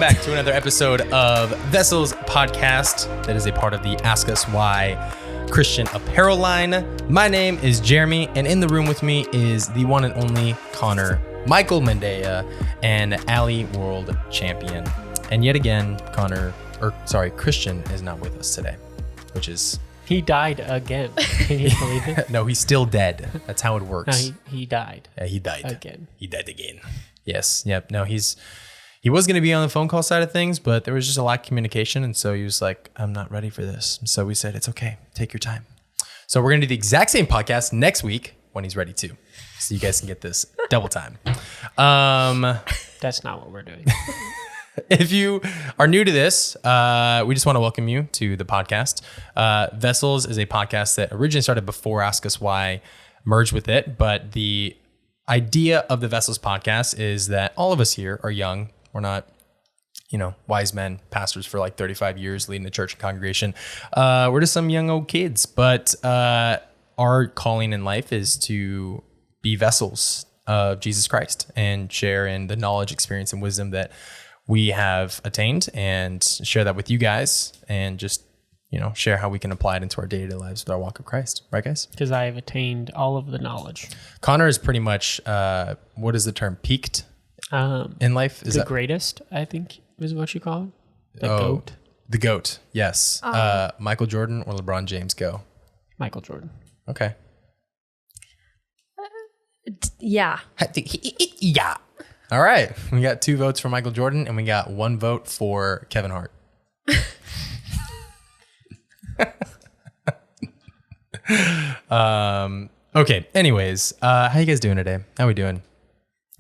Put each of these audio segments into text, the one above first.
back to another episode of Vessels Podcast that is a part of the Ask Us Why Christian Apparel line. My name is Jeremy, and in the room with me is the one and only Connor, Michael Mendea, and Allie World Champion. And yet again, Christian is not with us today, which is... He died again. Can you believe it? No, he's still dead. That's how it works. No, he died. Yeah, he died. Again. He died again. Yes. Yep. No, he was going to be on the phone call side of things, but there was just a lack of communication. And so he was like, I'm not ready for this. And so we said, it's okay. Take your time. So we're going to do the exact same podcast next week when he's ready to. So you guys can get this double time. That's not what we're doing. If you are new to this, we just want to welcome you to the podcast. Vessels is a podcast that originally started before Ask Us Why merged with it. But the idea of the Vessels podcast is that all of us here are young. We're not, wise men, pastors for like 35 years leading the church and congregation. We're just some young old kids. But our calling in life is to be vessels of Jesus Christ and share in the knowledge, experience, and wisdom that we have attained, and share that with you guys, and just, share how we can apply it into our day-to-day lives with our walk of Christ. Right, guys? Because I have attained all of the knowledge. Connor is pretty much, what is the term? Peaked in life? Is the that greatest, I think, is what you call it? The GOAT? The GOAT, yes. Michael Jordan or LeBron James, go. Michael Jordan. Okay. Yeah. Yeah. All right. We got 2 votes for Michael Jordan, and we got 1 vote for Kevin Hart. Okay. Anyways, how you guys doing today? How we doing?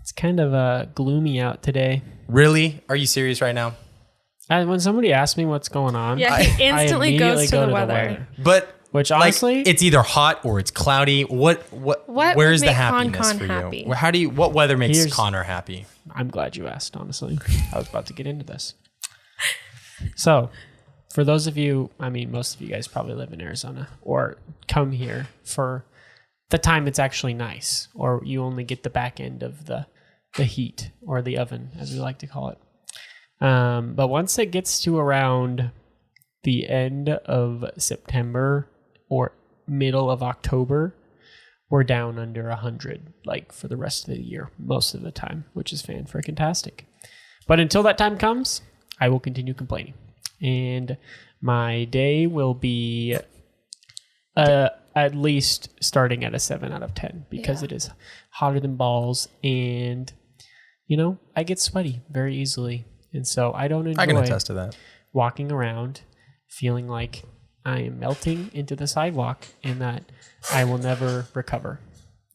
It's kind of gloomy out today. Really? Are you serious right now? When somebody asks me what's going on, Yeah, he instantly immediately goes to go the weather. But Which honestly, it's either hot or it's cloudy. What What where's would the make happiness Con for happy? you? What weather makes Here's- Connor happy? I'm glad you asked, honestly. I was about to get into this. So, for those of you, most of you guys probably live in Arizona or come here for the time it's actually nice, or you only get the back end of the heat, or the oven, as we like to call it. But once it gets to around the end of September or middle of October, we're down under 100, like for the rest of the year, most of the time, which is fan-freaking-tastic. But until that time comes, I will continue complaining. And my day will be at least starting at a 7 out of 10 because it is hotter than balls. And, I get sweaty very easily. And so I don't enjoy I can attest to that. walking around feeling like I am melting into the sidewalk and that I will never recover.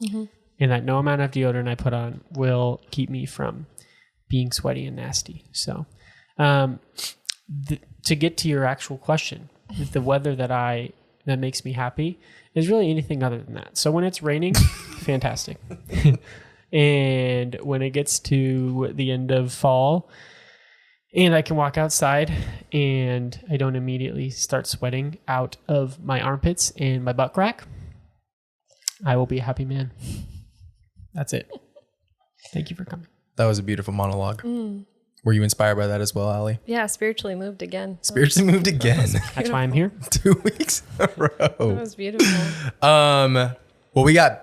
Mm-hmm. And that no amount of deodorant I put on will keep me from being sweaty and nasty. So to get to your actual question, the weather that makes me happy is really anything other than that. So when it's raining, fantastic. And when it gets to the end of fall and I can walk outside and I don't immediately start sweating out of my armpits and my butt crack, I will be a happy man. That's it. Thank you for coming. That was a beautiful monologue. Were you inspired by that as well, Allie? Yeah, spiritually moved again. Spiritually moved again. That's why I'm here. 2 weeks in a That row. was beautiful. Well, we got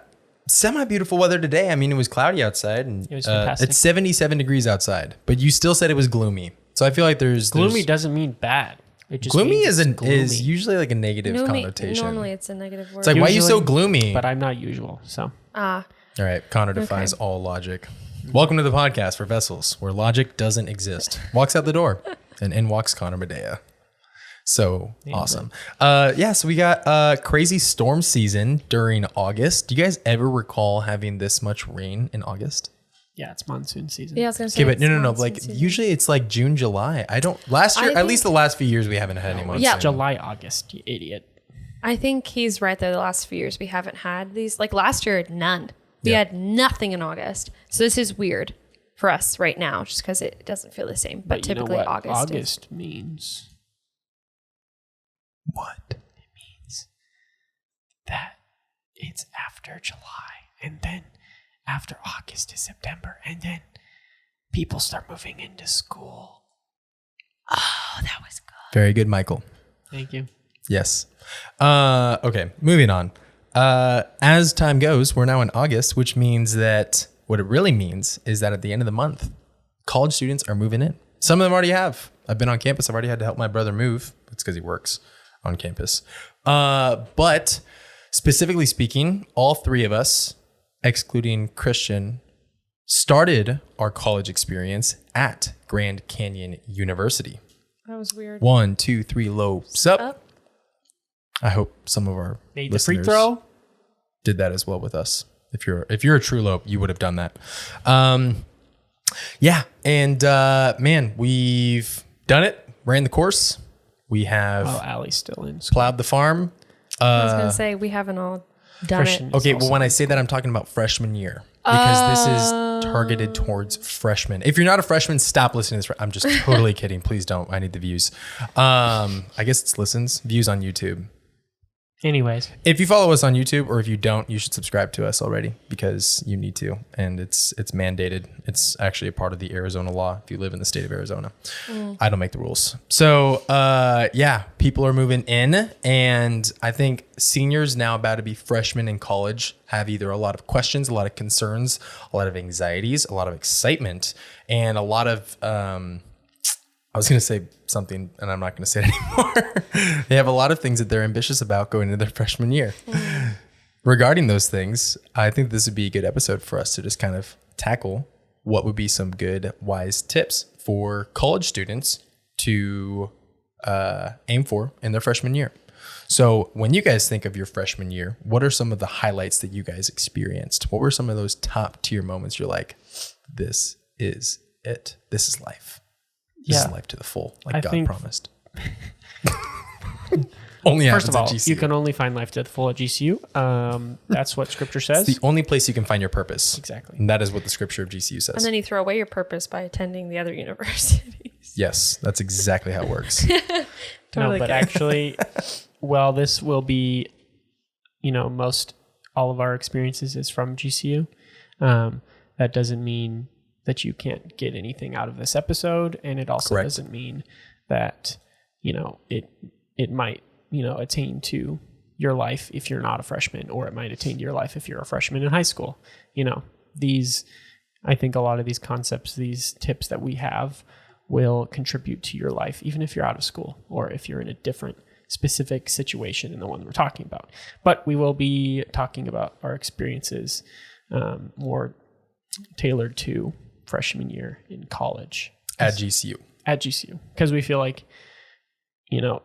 semi-beautiful weather today. It was cloudy outside, and It was fantastic. it's 77 degrees outside, but you still said it was gloomy. So I feel like Gloomy doesn't mean bad. It just gloomy means it's gloomy. is usually like a negative connotation. Normally it's a negative word. It's like, why are you so Usually, gloomy? But I'm not usual. So All right, Connor defies all logic. Welcome to the podcast for Vessels, where logic doesn't exist. Walks out the door, and in walks Connor Mendea. So awesome. So we got crazy storm season during August. Do you guys ever recall having this much rain in August? yeah, it's monsoon season. Yeah, I was going to say. Okay, but no. monsoon Like season. usually it's like June, July. Last year, at least the last few years, we haven't had any monsoon. Yeah. July, August, you idiot. I think he's right there. The last few years we haven't had these. Like last year, none. We Yeah. had nothing in August. So this is weird for us right now, just because it doesn't feel the same. But you know typically what August means? What? It means that it's after July, and then after August is September, and then people start moving into school Very good, Michael. Thank you. Yes. Okay, moving on. As time goes, we're now in August, which means that what it really means is that at the end of the month, college students are moving in. Some of them already have. I've been on campus. I've already had to help my brother move. It's because he works on campus. But specifically speaking, all three of us, excluding Christian, started our college experience at Grand Canyon University. That was weird. 1, 2, 3, low, sup. Up. I hope some of our Made the free listeners throw. did that as well with us. If you're a true lope, you would have done that. Yeah, and man, we've done it. Ran the course. We have Oh, Allie's still in school. plowed the farm. I was gonna say we haven't all done Christian. it. Okay, also- well, when I say that, I'm talking about freshman year because this is targeted towards freshmen. If you're not a freshman, stop listening to this. I'm just totally kidding. Please don't. I need the views. I guess it's listens, views on YouTube. Anyways, If you follow us on YouTube, or if you don't, you should subscribe to us already because you need to, and it's mandated. It's actually a part of the Arizona law if you live in the state of Arizona. I don't make the rules. So yeah, people are moving in, and I think seniors now about to be freshmen in college have either a lot of questions, a lot of concerns, a lot of anxieties, a lot of excitement, and a lot of I was going to say something, and I'm not going to say it anymore. They have a lot of things that they're ambitious about going into their freshman year. Regarding those things, I think this would be a good episode for us to just kind of tackle what would be some good, wise tips for college students to aim for in their freshman year. So when you guys think of your freshman year, what are some of the highlights that you guys experienced? What were some of those top tier moments you're like, this is it. This is life. This is life to the full, like I God think- promised. Only first happens of all, at GCU. you can only find life to the full at GCU. That's what Scripture says. It's the only place you can find your purpose. Exactly. And that is what the scripture of GCU says. And then you throw away your purpose by attending the other universities. Yes, that's exactly how it works. Totally No, but kidding. actually, well, this will be, most all of our experiences is from GCU. That doesn't mean that you can't get anything out of this episode, and it also Correct. doesn't mean that it might attain to your life if you're not a freshman, or it might attain to your life if you're a freshman in high school. I think a lot of these concepts, these tips that we have, will contribute to your life, even if you're out of school or if you're in a different specific situation than the one we're talking about. But we will be talking about our experiences more tailored to freshman year in college At GCU. at GCU, because we feel like,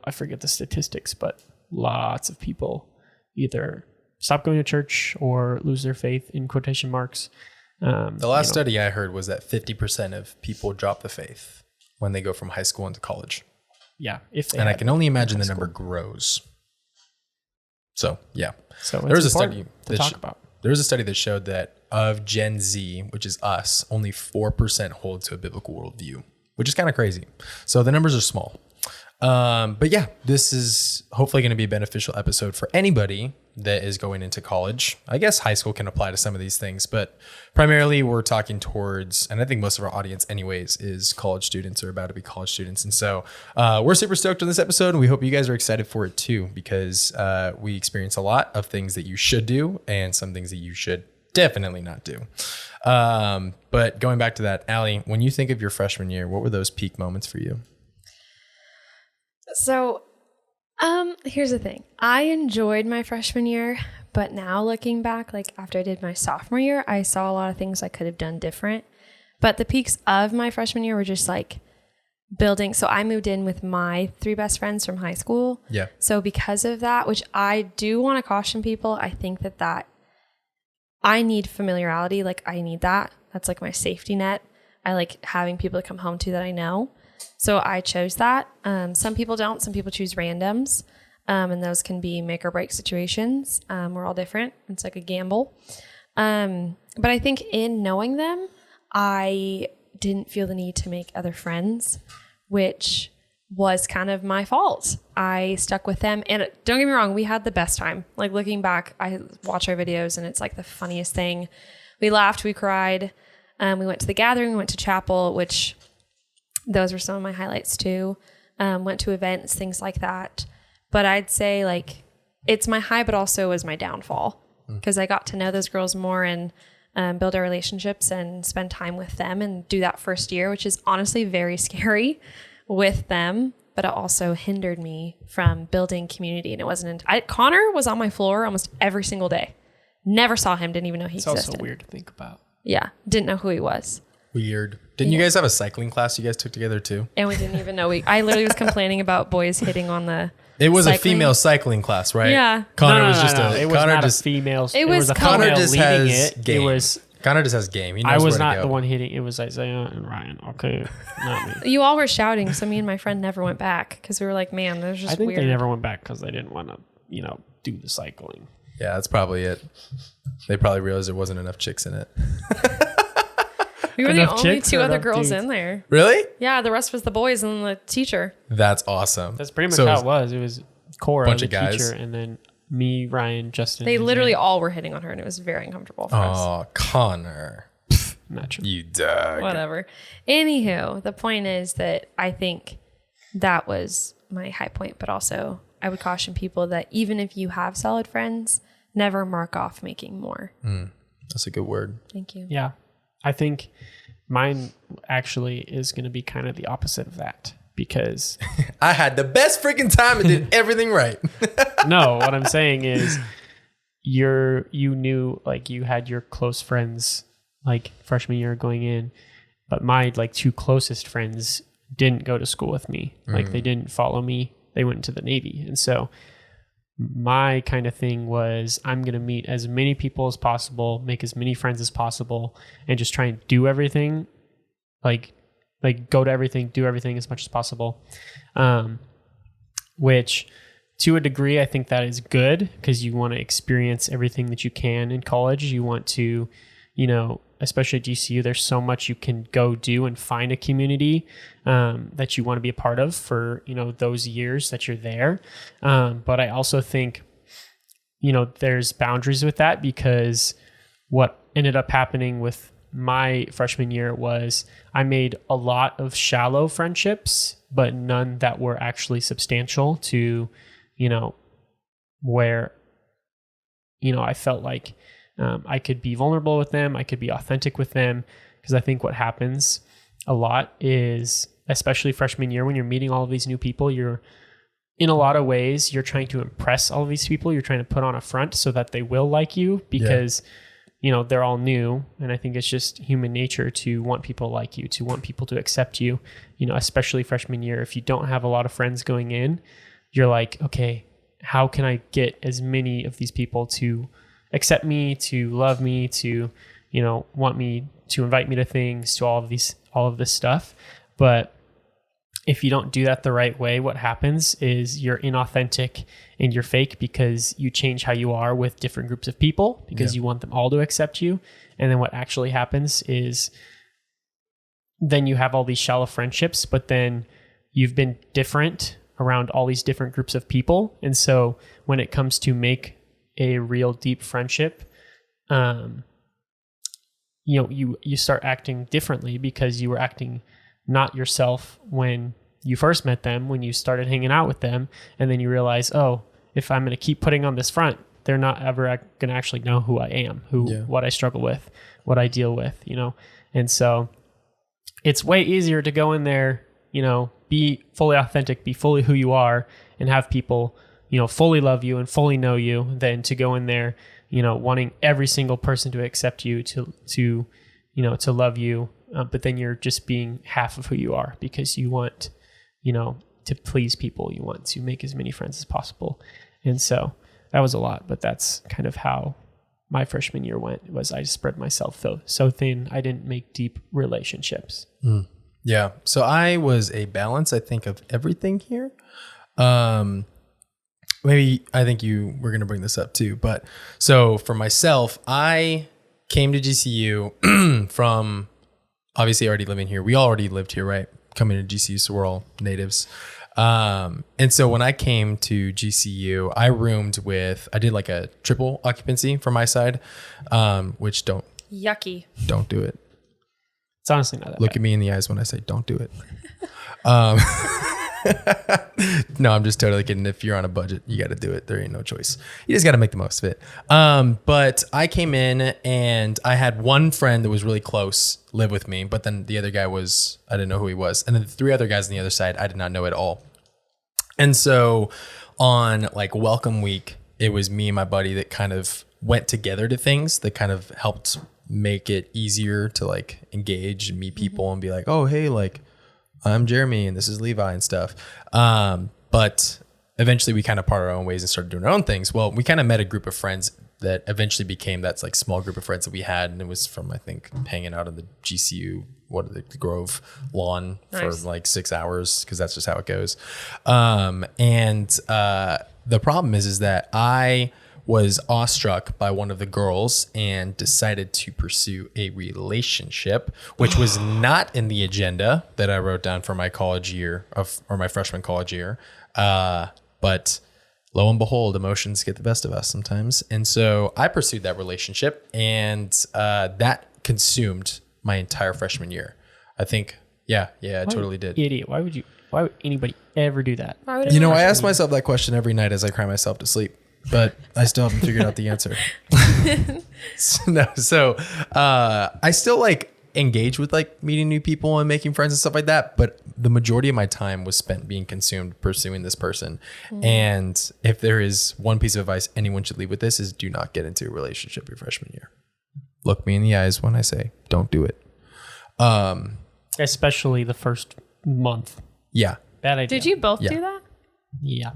I forget the statistics, but lots of people either stop going to church or lose their faith, in quotation marks. The last study I heard was that 50% of people drop the faith when they go from high school into college. Yeah, if they And I had- can only imagine the number grows. So, yeah. so There was a it's study important to that talk about. There was a study that showed that of Gen Z, which is us, only 4% hold to a biblical worldview, which is kind of crazy. So the numbers are small. But yeah, this is hopefully going to be a beneficial episode for anybody that is going into college. I guess high school can apply to some of these things, but primarily we're talking towards, and I think most of our audience anyways, is college students or about to be college students. And so we're super stoked on this episode, and we hope you guys are excited for it too, because we experience a lot of things that you should do and some things that you should definitely not do. But going back to that, Allie, when you think of your freshman year, what were those peak moments for you? So, here's the thing. I enjoyed my freshman year, but now looking back, like after I did my sophomore year, I saw a lot of things I could have done different. But the peaks of my freshman year were just like building. So I moved in with my 3 best friends from high school. Yeah. So because of that, which I do want to caution people, I think that I need familiarity. Like I need that. That's like my safety net. I like having people to come home to that I know. So I chose that. Some people don't. Some people choose randoms. And those can be make or break situations. We're all different. It's like a gamble. But I think in knowing them, I didn't feel the need to make other friends, which was kind of my fault. I stuck with them. And don't get me wrong, we had the best time. Like looking back, I watch our videos and it's like the funniest thing. We laughed, we cried. We went to the gathering, we went to chapel, which those were some of my highlights too. went to events, things like that. But I'd say like it's my high, but also was my downfall because I got to know those girls more and build our relationships and spend time with them and do that first year, which is honestly very scary with them. But it also hindered me from building community. And it wasn't, Connor was on my floor almost every single day. Never saw him, didn't even know he It's existed. also weird to think about. Yeah, didn't know who he was. Weird. Didn't you guys have a cycling class you guys took together too? And we didn't even know. I literally was complaining about boys hitting on the It was cycling. a female cycling class, right? Yeah. Connor No, was no, just no, a. It was Connor not just. a female. It was a Connor female just leading has it. game. It was. Connor just has game. He knows I was where not to the go. one hitting. It was Isaiah and Ryan. Okay, not me. You all were shouting, so me and my friend never went back because we were like, man, there's just I think weird. they never went back because they didn't want to, do the cycling. Yeah, that's probably it. They probably realized there wasn't enough chicks in it. We were the Enough only chicks two or other enough girls dudes? in there. Really? Yeah, the rest was the boys and the teacher. That's awesome. That's pretty much So how it was. It was Cora, bunch the of guys. teacher, and then me, Ryan, Justin. They and literally Zane. all were hitting on her, and it was very uncomfortable for us. Oh, Connor, Not true. you dog. Whatever. Anywho, the point is that I think that was my high point, but also I would caution people that even if you have solid friends, never mark off making more. That's a good word. Thank you. Yeah, I think mine actually is going to be kind of the opposite of that because I had the best freaking time and did everything right. no, what I'm saying is you knew like you had your close friends like freshman year going in, but my like two closest friends didn't go to school with me. Like they didn't follow me. They went into the Navy. And so my kind of thing was I'm going to meet as many people as possible, make as many friends as possible, and just try and do everything like go to everything, do everything as much as possible. Which to a degree, I think that is good because you want to experience everything that you can in college. You want to, especially at GCU, there's so much you can go do and find a community that you want to be a part of for, those years that you're there. But I also think, there's boundaries with that because what ended up happening with my freshman year was I made a lot of shallow friendships, but none that were actually substantial to, where, I felt like I could be vulnerable with them. I could be authentic with them. Because I think what happens a lot is, especially freshman year, when you're meeting all of these new people, you're in a lot of ways, you're trying to impress all of these people. You're trying to put on a front so that they will like you because, they're all new. And I think it's just human nature to want people to like you, to want people to accept you, especially freshman year. If you don't have a lot of friends going in, you're like, okay, how can I get as many of these people to accept me, to love me, to, want me, to invite me to things, to all of this stuff. But if you don't do that the right way, what happens is you're inauthentic and you're fake because you change how you are with different groups of people because you want them all to accept you. And then what actually happens is then you have all these shallow friendships, but then you've been different around all these different groups of people. And so when it comes to make a real deep friendship, you start acting differently because you were acting not yourself when you first met them, when you started hanging out with them, and then you realize, oh, if I'm going to keep putting on this front, they're not ever going to actually know who I am, what I struggle with, what I deal with, And so it's way easier to go in there, be fully authentic, be fully who you are, and have people, fully love you and fully know you than to go in there, wanting every single person to accept you, to love you. But then you're just being half of who you are because you want, to please people. You want to make as many friends as possible. And so that was a lot, but that's kind of how my freshman year went. Was I spread myself so thin, I didn't make deep relationships. Yeah. So I was a balance, I think, of everything here. Maybe I think you were going to bring this up too. But so for myself, I came to GCU from obviously already living here. We already lived here, right? Coming to GCU, so we're all natives. And so when I came to GCU, I did like a triple occupancy from my side, which Yucky. don't do it. It's honestly not that Look bad. at me in the eyes when I say don't do it. No, I'm just totally kidding. If you're on a budget, you got to do it. There ain't no choice. You just got to make the most of it. But I came in and I had one friend that was really close live with me, but then the other guy was, I didn't know who he was. And then the 3 other guys on the other side, I did not know at all. And so on like welcome week, it was me and my buddy that kind of went together to things that kind of helped make it easier to like engage and meet people and be like, oh, hey, like I'm Jeremy and this is Levi and stuff. But eventually we kind of parted our own ways and started doing our own things. Well, we kind of met a group of friends that eventually became that's like small group of friends that we had. And it was from, I think, hanging out in the GCU, the Grove lawn for like 6 hours, because that's just how it goes. The problem is that I was awestruck by one of the girls and decided to pursue a relationship, which was not in the agenda that I wrote down for my college year or my freshman college year. But lo and behold, emotions get the best of us sometimes. And so I pursued that relationship, and that consumed my entire freshman year. I think, I totally did. Idiot. Why would anybody ever do that? I ask myself that question every night as I cry myself to sleep, but I still haven't figured out the answer. I still like engage with like meeting new people and making friends and stuff like that. But the majority of my time was spent being consumed pursuing this person. And if there is one piece of advice anyone should leave with this is do not get into a relationship your freshman year. Look me in the eyes when I say, don't do it. Especially the first month. Yeah. Bad idea. Did you both Yeah. do that? Yeah.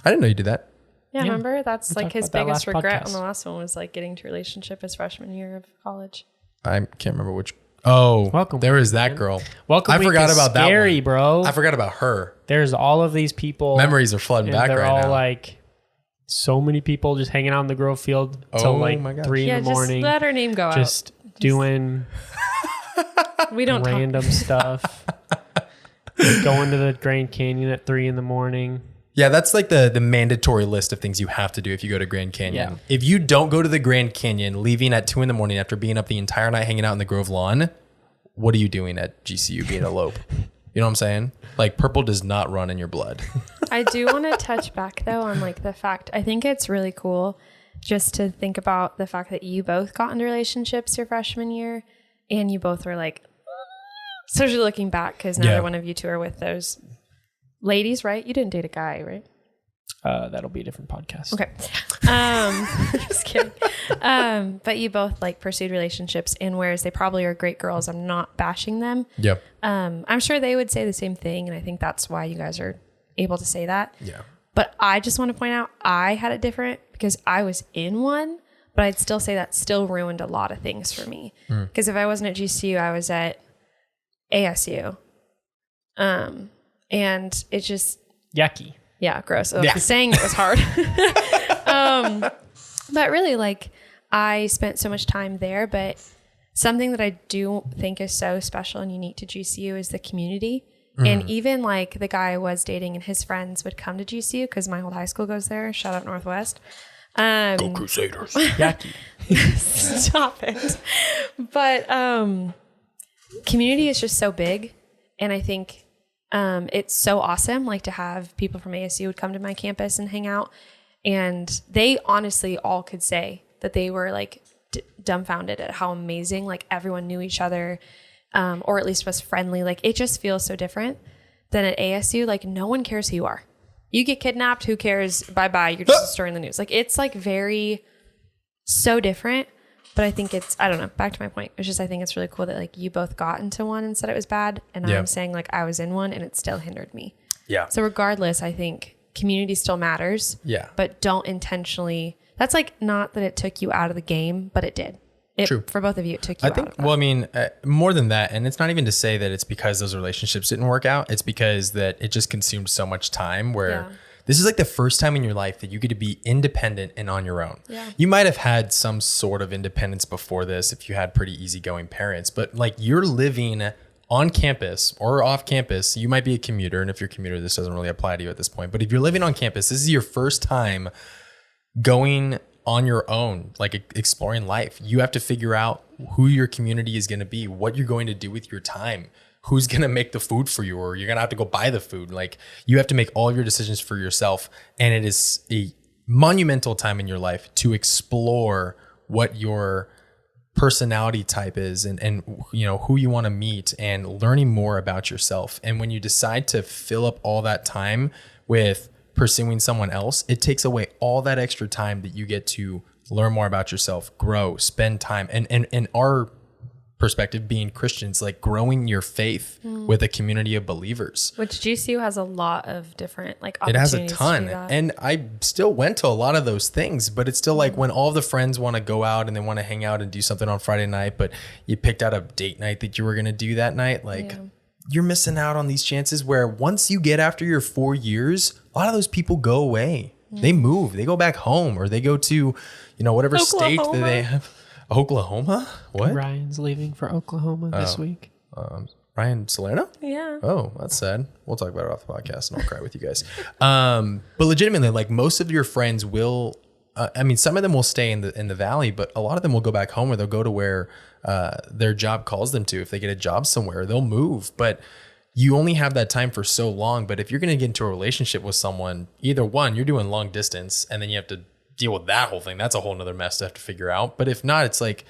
I didn't know you did that. Yeah, Yeah. remember? That's We like talked his about that biggest last regret podcast. on the last one was like getting to relationship his freshman year of college. I can't remember which. Oh, Welcome there week, is that man. girl. Welcome I week forgot is about that scary, one. bro. I forgot about her. There's all of these people. Memories are flooding and back they're right all now. like so many people just hanging out in the Grove Field till Oh like my gosh. 3 in the morning. Just let her name go Just doing out. We don't random stuff. Going to the Grand Canyon at 3 in the morning. Yeah, that's like the mandatory list of things you have to do if you go to Grand Canyon. Yeah. If you don't go to the Grand Canyon, leaving at 2 a.m. after being up the entire night hanging out in the Grove lawn, what are you doing at GCU being a lope? You know what I'm saying? Like purple does not run in your blood. I do want to touch back though on like the fact, I think it's really cool just to think about the fact that you both got into relationships your freshman year and you both were like, especially looking back because neither one of you two are with those ladies, right? You didn't date a guy, right? That'll be a different podcast. Okay. Just kidding. But you both like pursued relationships, and whereas they probably are great girls, I'm not bashing them. Yep. I'm sure they would say the same thing, and I think that's why you guys are able to say that. Yeah. But I just want to point out I had it different because I was in one, but I'd still say that still ruined a lot of things for me. Because if I wasn't at GCU, I was at ASU. And it just, Yucky. yeah, gross. Oh, Yeah. saying it was hard. But really, like, I spent so much time there. But something that I do think is so special and unique to GCU is the community. And even like the guy I was dating and his friends would come to GCU because my whole high school goes there. Shout out Northwest. Go Crusaders. Yucky. Stop it. But community is just so big. And I think it's so awesome, like to have people from ASU would come to my campus and hang out. And they honestly all could say that they were like dumbfounded at how amazing, like everyone knew each other, or at least was friendly. Like it just feels so different than at ASU. Like no one cares who you are. You get kidnapped, who cares? Bye-bye. You're just a story in the news. Like it's like so different. But I think I don't know, back to my point. It's just, I think it's really cool that like you both got into one and said it was bad. And Yeah. I'm saying like I was in one and it still hindered me. Yeah. So regardless, I think community still matters. Yeah. But don't intentionally, that's like not that it took you out of the game, but it did. True. For both of you, it took you I think, out of that. well, I mean, more than that, and it's not even to say that it's because those relationships didn't work out. It's because that it just consumed so much time where Yeah. this is like the first time in your life that you get to be independent and on your own. Yeah. You might have had some sort of independence before this if you had pretty easygoing parents, but like you're living on campus or off campus. You might be a commuter, and if you're a commuter, this doesn't really apply to you at this point. But if you're living on campus, this is your first time going on your own, like exploring life. You have to figure out who your community is going to be, what you're going to do with your time, who's going to make the food for you, or you're going to have to go buy the food. Like, you have to make all of your decisions for yourself. And it is a monumental time in your life to explore what your personality type is, and you know, who you want to meet, and learning more about yourself. And when you decide to fill up all that time with pursuing someone else, it takes away all that extra time that you get to learn more about yourself, grow, spend time. And in our perspective, being Christians, like growing your faith with a community of believers. Which GCU has a lot of different like It has opportunities. a ton. To do that. And I still went to a lot of those things, but it's still like when all the friends want to go out and they want to hang out and do something on Friday night, but you picked out a date night that you were going to do that night, like you're missing out on these chances where once you get after your 4 years, a lot of those people go away. They move, they go back home, or they go to, you know, whatever state that they have. Oklahoma? What? Ryan's leaving for Oklahoma this week. Ryan Salerno? Yeah. Oh, that's sad. We'll talk about it off the podcast and I'll cry with you guys. But legitimately, like most of your friends will, I mean, some of them will stay in the valley, but a lot of them will go back home, or they'll go to where their job calls them to. If they get a job somewhere, they'll move. But you only have that time for so long. But if you're going to get into a relationship with someone, either one, you're doing long distance, and then you have to deal with that whole thing. That's a whole nother mess to have to figure out. But if not, it's like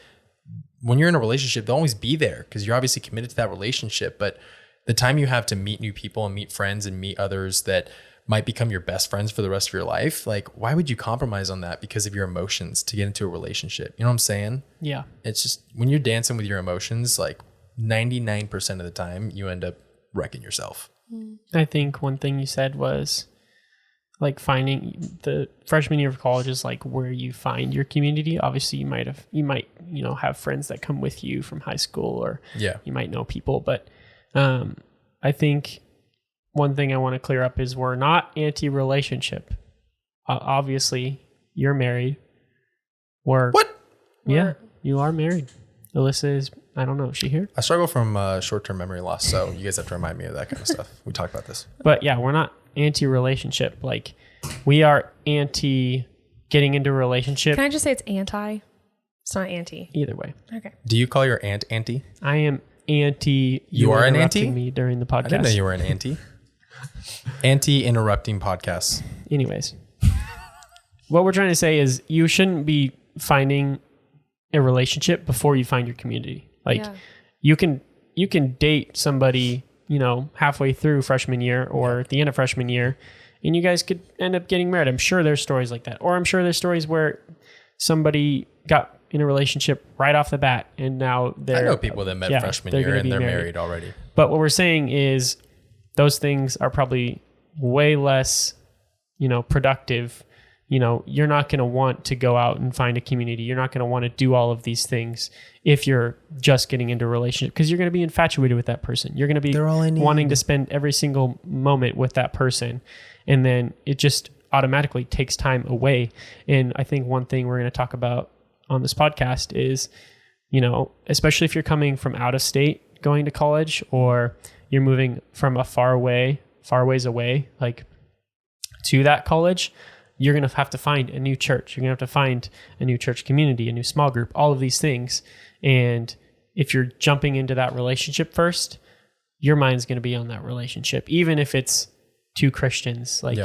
when you're in a relationship, they'll always be there because you're obviously committed to that relationship. But the time you have to meet new people and meet friends and meet others that might become your best friends for the rest of your life, like, why would you compromise on that because of your emotions to get into a relationship? You know what I'm saying? Yeah. It's just when you're dancing with your emotions, like 99% of the time you end up wrecking yourself. I think one thing you said was like finding the freshman year of college is like where you find your community. Obviously you might, you know, have friends that come with you from high school, or you might know people. But I think one thing I want to clear up is we're not anti-relationship. Obviously you're married. What? Yeah, you are married. Alyssa is, I don't know, is she here? I struggle from short-term memory loss, so you guys have to remind me of that kind of stuff. We talked about this. But yeah, we're not anti-relationship. Like, we are anti getting into a relationship. Can I just say it's anti? It's not anti. Either way. Okay. Do you call your aunt auntie? I am anti. You are an interrupting auntie? me during the podcast. I didn't know you were an auntie. Anti-interrupting podcasts. Anyways, what we're trying to say is you shouldn't be finding a relationship before you find your community. Like, you can date somebody, you know, halfway through freshman year or at the end of freshman year, and you guys could end up getting married. I'm sure there's stories like that. Or I'm sure there's stories where somebody got in a relationship right off the bat and now they're... I know people that met freshman year and they're married already. But what we're saying is those things are probably way less, you know, productive. You know, you're not going to want to go out and find a community. You're not going to want to do all of these things if you're just getting into a relationship, because you're going to be infatuated with that person. You're going to be wanting to spend every single moment with that person. And then it just automatically takes time away. And I think one thing we're going to talk about on this podcast is, you know, especially if you're coming from out of state going to college, or you're moving from a far ways away, like to that college, you're going to have to find a new church. You're going to have to find a new church community, a new small group, all of these things. And if you're jumping into that relationship first, your mind's going to be on that relationship, even if it's two Christians. Like,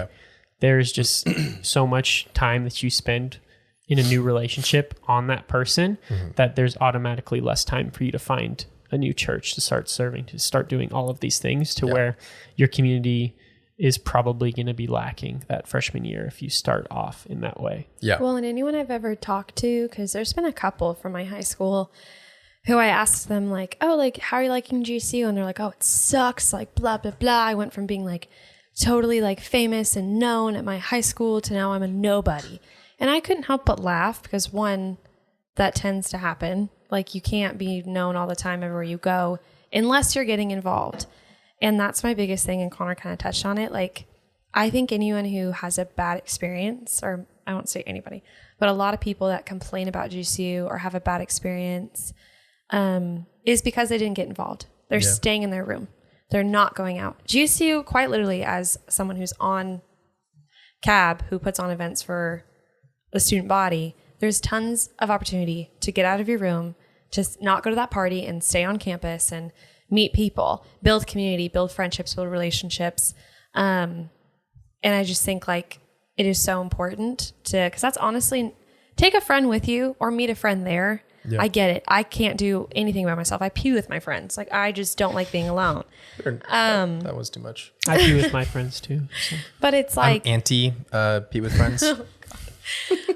there's just so much time that you spend in a new relationship on that person that there's automatically less time for you to find a new church, to start serving, to start doing all of these things, to where your community is probably going to be lacking that freshman year if you start off in that way. Yeah. Well, and anyone I've ever talked to, because there's been a couple from my high school who I asked them like, oh, like, how are you liking GCU? And they're like, oh, it sucks. Like, blah, blah, blah. I went from being like totally like famous and known at my high school to now I'm a nobody. And I couldn't help but laugh because, one, that tends to happen. Like, you can't be known all the time everywhere you go unless you're getting involved. And that's my biggest thing, and Connor kind of touched on it. Like, I think anyone who has a bad experience, or I won't say anybody, but a lot of people that complain about GCU or have a bad experience is because they didn't get involved. They're staying in their room. They're not going out. GCU, quite literally, as someone who's on CAB, who puts on events for the student body, there's tons of opportunity to get out of your room, just not go to that party and stay on campus and meet people, build community, build friendships, build relationships. And I just think like it is so important to, because that's honestly, take a friend with you or meet a friend there. Yeah. I get it. I can't do anything by myself. I pee with my friends. Like I just don't like being alone. That was too much. I pee with my friends too. So. But it's like I'm anti pee with friends.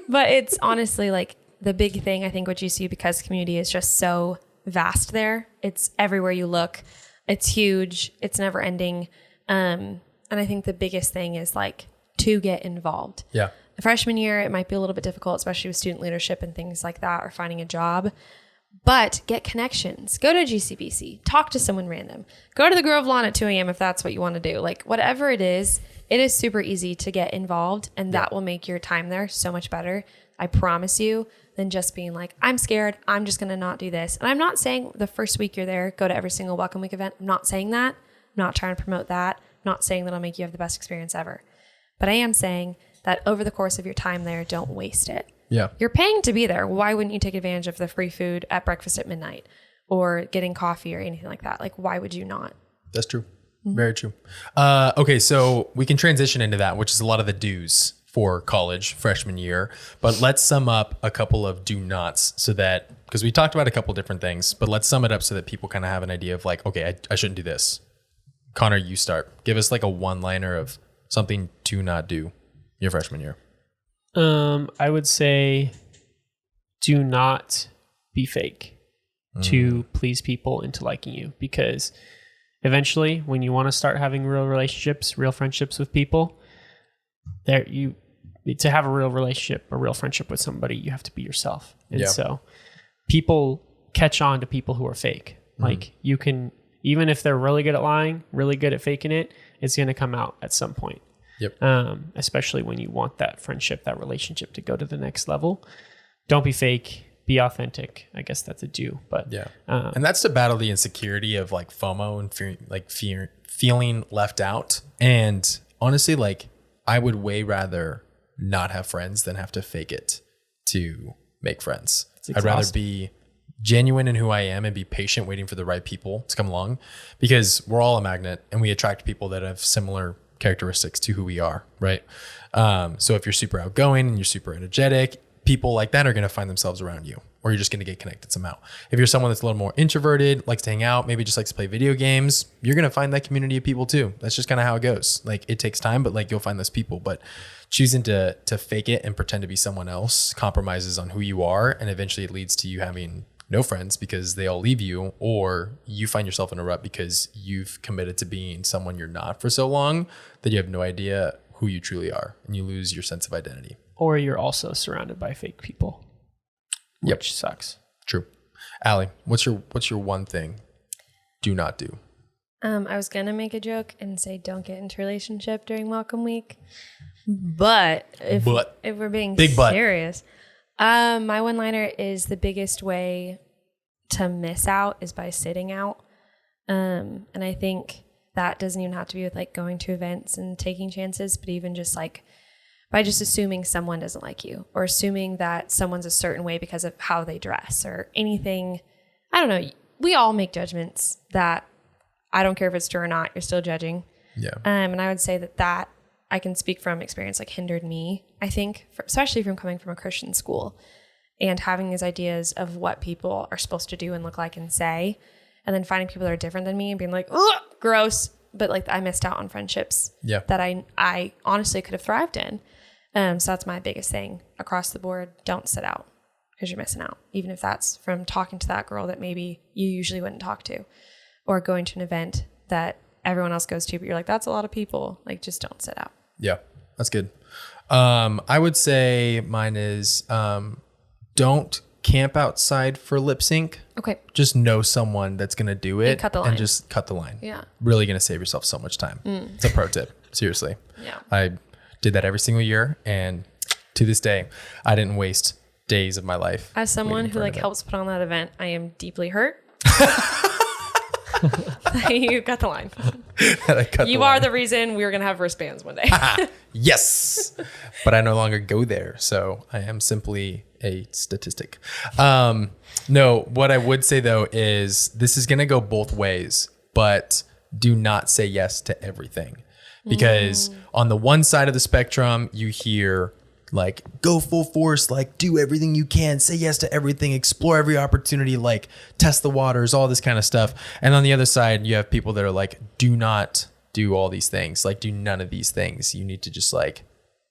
But it's honestly like the big thing I think with GCU, because community is just so vast there. It's everywhere you look. It's huge. It's never ending. And I think the biggest thing is like to get involved. Yeah. The freshman year, it might be a little bit difficult, especially with student leadership and things like that, or finding a job. But get connections. Go to GCBC. Talk to someone random. Go to the Grove Lawn at 2 a.m. if that's what you want to do. Like whatever it is super easy to get involved, and that will make your time there so much better. I promise you, than just being like, I'm scared. I'm just going to not do this. And I'm not saying the first week you're there, go to every single Welcome Week event. I'm not saying that. I'm not trying to promote that. I'm not saying that'll make you have the best experience ever. But I am saying that over the course of your time there, don't waste it. Yeah. You're paying to be there. Why wouldn't you take advantage of the free food at breakfast at midnight or getting coffee or anything like that? Like, why would you not? That's true. Very true. Okay, so we can transition into that, which is a lot of the do's for college freshman year. But let's sum up a couple of do nots so that, because we talked about a couple different things, but let's sum it up so that people kind of have an idea of like, okay, I shouldn't do this. Connor, you start. Give us like a one-liner of something to not do your freshman year. I would say do not be fake to please people into liking you, because eventually when you want to start having real relationships, real friendships with people, to have a real relationship, a real friendship with somebody, you have to be yourself. And so people catch on to people who are fake. Like you can, even if they're really good at lying, really good at faking it, it's going to come out at some point. Yep. Especially when you want that friendship, that relationship to go to the next level. Don't be fake, be authentic. I guess that's a do, but yeah. And that's to battle the insecurity of like FOMO and feeling left out. And honestly, like I would way rather not have friends than have to fake it to make friends. I'd rather be genuine in who I am and be patient, waiting for the right people to come along, because we're all a magnet and we attract people that have similar characteristics to who we are, right? So if you're super outgoing and you're super energetic, people like that are going to find themselves around you, or you're just going to get connected somehow. If you're someone that's a little more introverted, likes to hang out, maybe just likes to play video games, you're going to find that community of people too. That's just kind of how it goes. Like it takes time, but like you'll find those people. But choosing to fake it and pretend to be someone else compromises on who you are, and eventually it leads to you having no friends because they all leave you, or you find yourself in a rut because you've committed to being someone you're not for so long that you have no idea who you truly are, and you lose your sense of identity. Or you're also surrounded by fake people, which sucks. True. Allie, what's your one thing do not do? I was gonna make a joke and say don't get into a relationship during Welcome Week, but if we're being serious, my one-liner is the biggest way to miss out is by sitting out, and I think that doesn't even have to be with like going to events and taking chances, but even just like by just assuming someone doesn't like you, or assuming that someone's a certain way because of how they dress or anything. I don't know. We all make judgments that I don't care if it's true or not. You're still judging. Yeah. And I would say that I can speak from experience, like hindered me, I think, especially from coming from a Christian school and having these ideas of what people are supposed to do and look like and say, and then finding people that are different than me and being like, ugh, gross. But like I missed out on friendships that I honestly could have thrived in. So that's my biggest thing across the board. Don't sit out because you're missing out. Even if that's from talking to that girl that maybe you usually wouldn't talk to, or going to an event that everyone else goes to, but you're like, that's a lot of people. Like, just don't sit out. Yeah, that's good. I would say mine is don't camp outside for lip sync. Okay. Just know someone that's going to do it and just cut the line. Yeah. Really going to save yourself so much time. It's a pro tip. Seriously. Yeah. I did that every single year. And to this day, I didn't waste days of my life. As someone who like helps put on that event, I am deeply hurt. You cut the line. You are the reason we're going to have wristbands one day. Yes. But I no longer go there. So I am simply a statistic. No, what I would say though is this is going to go both ways, but do not say yes to everything. Because on the one side of the spectrum, you hear like, go full force, like do everything you can, say yes to everything, explore every opportunity, like test the waters, all this kind of stuff. And on the other side, you have people that are like, do not do all these things, like do none of these things. You need to just like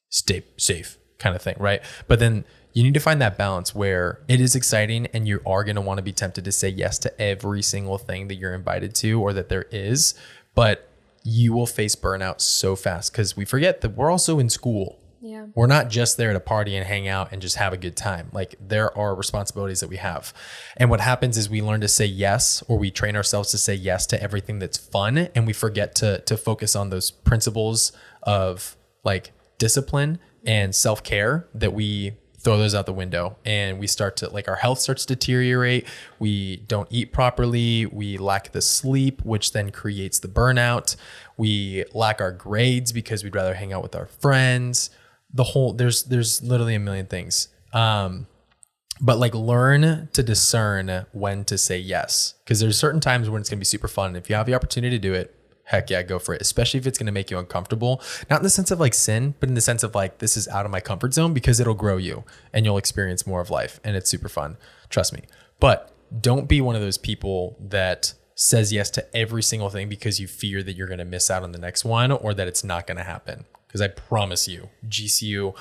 stay safe kind of thing, right? But then you need to find that balance where it is exciting and you are going to want to be tempted to say yes to every single thing that you're invited to or that there is, but you will face burnout so fast because we forget that we're also in school. Yeah. We're not just there to party and hang out and just have a good time. Like there are responsibilities that we have. And what happens is we learn to say yes, or we train ourselves to say yes to everything that's fun. And we forget to focus on those principles of like discipline and self-care that we throw those out the window, and we start to like our health starts to deteriorate. We don't eat properly. We lack the sleep, which then creates the burnout. We lack our grades because we'd rather hang out with our friends. There's literally a million things. But like learn to discern when to say yes, because there's certain times when it's going to be super fun. If you have the opportunity to do it, heck yeah, go for it. Especially if it's going to make you uncomfortable, not in the sense of like sin, but in the sense of like, this is out of my comfort zone, because it'll grow you and you'll experience more of life and it's super fun. Trust me. But don't be one of those people that says yes to every single thing because you fear that you're going to miss out on the next one or that it's not going to happen. Because I promise you, GCU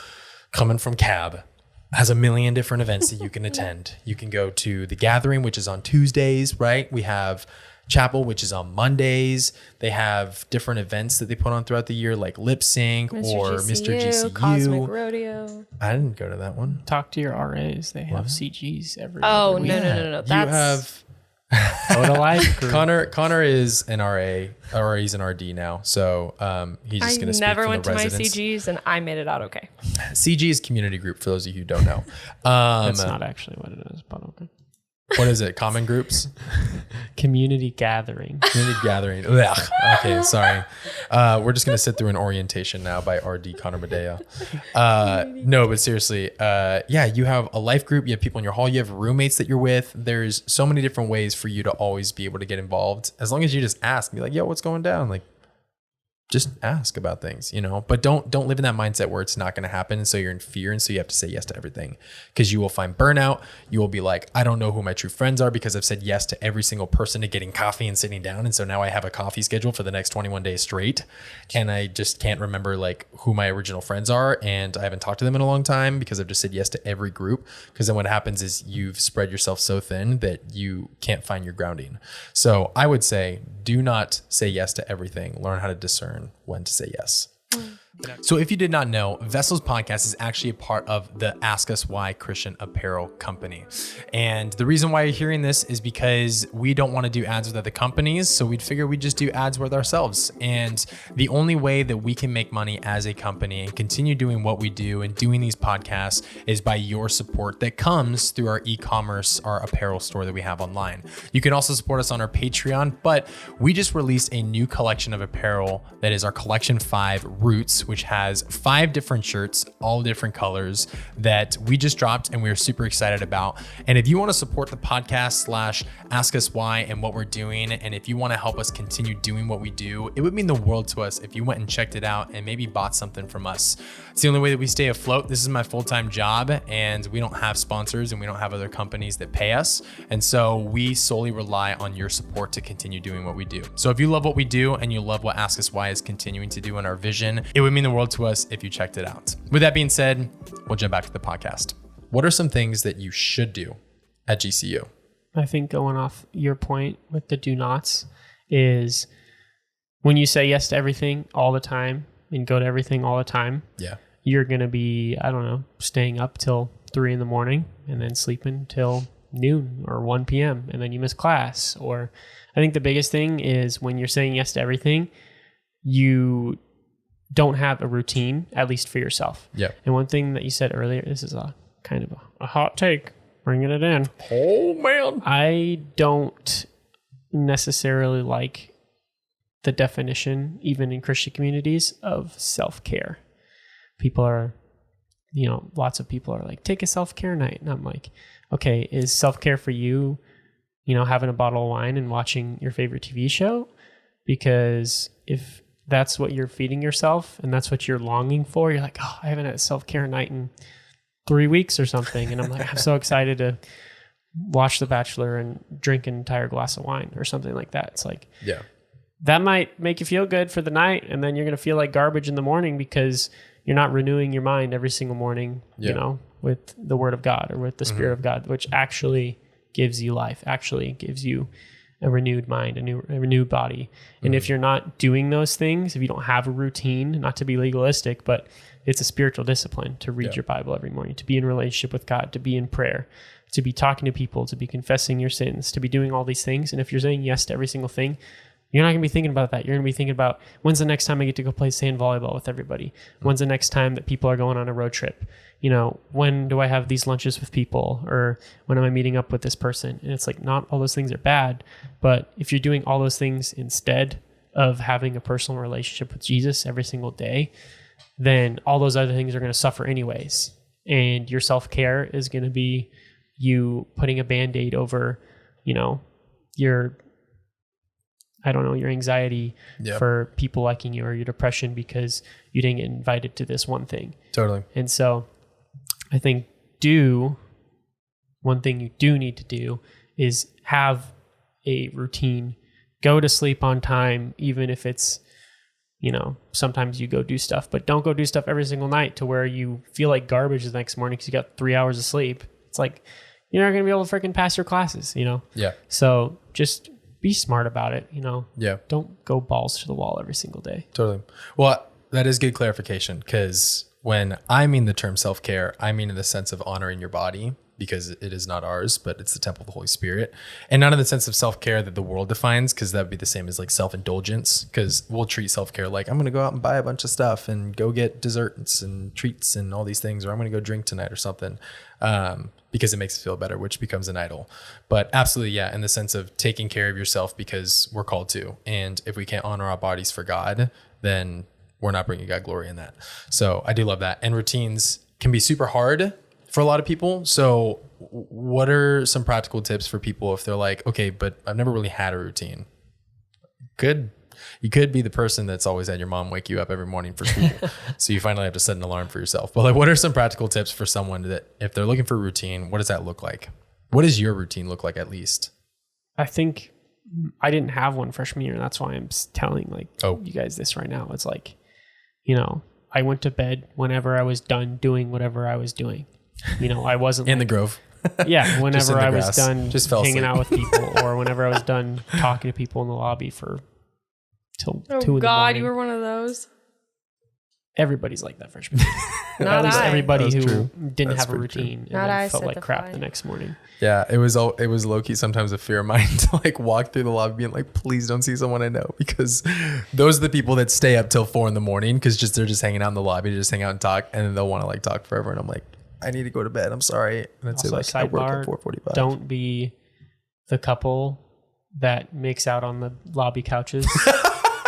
coming from Cab has a million different events that you can attend. You can go to the Gathering, which is on Tuesdays, right? We have Chapel, which is on Mondays. They have different events that they put on throughout the year, like Lip Sync or Mr. GCU. Cosmic Rodeo. I didn't go to that one. Talk to your RAs. They have CGs every Oh, other week. no. You have Go to life group. Connor is an RA, or he's an RD now. So he's just going to speak never for went the to residents. my CGs and I made it out okay. CG is community group, for those of you who don't know. That's not actually what it is, but okay. What is it? Common groups? Community gathering. Community gathering. Ugh. Okay, sorry. We're just going to sit through an orientation now by RD Connor Medea. No, but seriously, yeah, you have a life group. You have people in your hall. You have roommates that you're with. There's so many different ways for you to always be able to get involved. As long as you just ask, be like, yo, what's going down? Like, just ask about things, you know, but don't live in that mindset where it's not going to happen. And so you're in fear. And so you have to say yes to everything, because you will find burnout. You will be like, I don't know who my true friends are because I've said yes to every single person to getting coffee and sitting down. And so now I have a coffee schedule for the next 21 days straight. And I just can't remember like who my original friends are. And I haven't talked to them in a long time because I've just said yes to every group. Because then what happens is you've spread yourself so thin that you can't find your grounding. So I would say, do not say yes to everything. Learn how to discern when to say yes. So if you did not know, Vessels Podcast is actually a part of the Ask Us Why Christian Apparel Company. And the reason why you're hearing this is because we don't want to do ads with other companies. So we'd figure we'd just do ads with ourselves. And the only way that we can make money as a company and continue doing what we do and doing these podcasts is by your support that comes through our e-commerce, our apparel store that we have online. You can also support us on our Patreon, but we just released a new collection of apparel that is our Collection 5 Roots, which has 5 different shirts, all different colors, that we just dropped and we're super excited about. And if you want to support the podcast / Ask Us Why and what we're doing, and if you want to help us continue doing what we do, it would mean the world to us if you went and checked it out and maybe bought something from us. It's the only way that we stay afloat. This is my full-time job, and we don't have sponsors and we don't have other companies that pay us. And so we solely rely on your support to continue doing what we do. So if you love what we do and you love what Ask Us Why is continuing to do in our vision, it would mean the world to us if you checked it out. With that being said, we'll jump back to the podcast. What are some things that you should do at GCU? I think going off your point with the do nots is when you say yes to everything all the time and go to everything all the time, Yeah. you're going to be, I don't know, staying up till 3 a.m. and then sleeping till noon or 1 p.m. and then you miss class. Or I think the biggest thing is when you're saying yes to everything, you don't have a routine, at least for yourself. Yeah. And one thing that you said earlier, this is a kind of a hot take, bringing it in. Oh, man. I don't necessarily like the definition, even in Christian communities, of self-care. People are you know, lots of people are like, take a self-care night. And I'm like, okay, is self-care for you, you know, having a bottle of wine and watching your favorite TV show? Because if that's what you're feeding yourself and that's what you're longing for, you're like, oh, I haven't had a self-care night in 3 weeks or something. And I'm like, I'm so excited to watch The Bachelor and drink an entire glass of wine or something like that. It's like, Yeah. that might make you feel good for the night. And then you're going to feel like garbage in the morning because you're not renewing your mind every single morning, you know, with the word of God or with the Spirit of God, which actually gives you life, actually gives you a renewed mind, a renewed body. And if you're not doing those things, if you don't have a routine, not to be legalistic, but it's a spiritual discipline to read your Bible every morning, to be in relationship with God, to be in prayer, to be talking to people, to be confessing your sins, to be doing all these things. And if you're saying yes to every single thing, you're not going to be thinking about that. You're going to be thinking about, when's the next time I get to go play sand volleyball with everybody? When's the next time that people are going on a road trip? You know, when do I have these lunches with people? Or when am I meeting up with this person? And it's like, not all those things are bad. But if you're doing all those things instead of having a personal relationship with Jesus every single day, then all those other things are going to suffer anyways. And your self-care is going to be you putting a Band-Aid over, you know, your anxiety for people liking you, or your depression because you didn't get invited to this one thing. Totally. And so I think one thing you do need to do is have a routine, go to sleep on time, even if it's, you know, sometimes you go do stuff, but don't go do stuff every single night to where you feel like garbage the next morning because you got 3 hours of sleep. It's like, you're not going to be able to freaking pass your classes, you know? Yeah. So just be smart about it, you know? Yeah. Don't go balls to the wall every single day. Totally. Well, that is good clarification, because when I mean the term self-care, I mean in the sense of honoring your body, because it is not ours, but it's the temple of the Holy Spirit. And not in the sense of self-care that the world defines, because that would be the same as like self-indulgence, because we'll treat self-care like, I'm going to go out and buy a bunch of stuff and go get desserts and treats and all these things, or I'm going to go drink tonight or something, because it makes us feel better, which becomes an idol. But absolutely, yeah, in the sense of taking care of yourself because we're called to. And if we can't honor our bodies for God, then we're not bringing God glory in that. So I do love that. And routines can be super hard for a lot of people. So what are some practical tips for people if they're like, okay, but I've never really had a routine? You could be the person that's always had your mom wake you up every morning for school. So you finally have to set an alarm for yourself. But like, what are some practical tips for someone that if they're looking for a routine, what does that look like? What does your routine look like, at least? I think I didn't have one freshman year, and that's why I'm telling you guys this right now. It's like, you know, I went to bed whenever I was done doing whatever I was doing. You know, I wasn't in the Grove. Yeah, whenever I was done just hanging out with people, or whenever I was done talking to people in the lobby for till 2 in the morning. Oh God, you were one of those. Everybody's like that freshman year. Not At least I. everybody who True. didn't That's have a pretty true. routine and Not then I felt set like the crap fire. the next morning. Yeah, it was low-key sometimes a fear of mine to like walk through the lobby being like, please don't see someone I know, because those are the people that stay up till 4 a.m. because they're just hanging out in the lobby to just hang out and talk, and then they'll want to like talk forever, and I'm like, I need to go to bed. I'm sorry. And I'd say Also, like, I work at sidebar, 4:45. don't be the couple that makes out on the lobby couches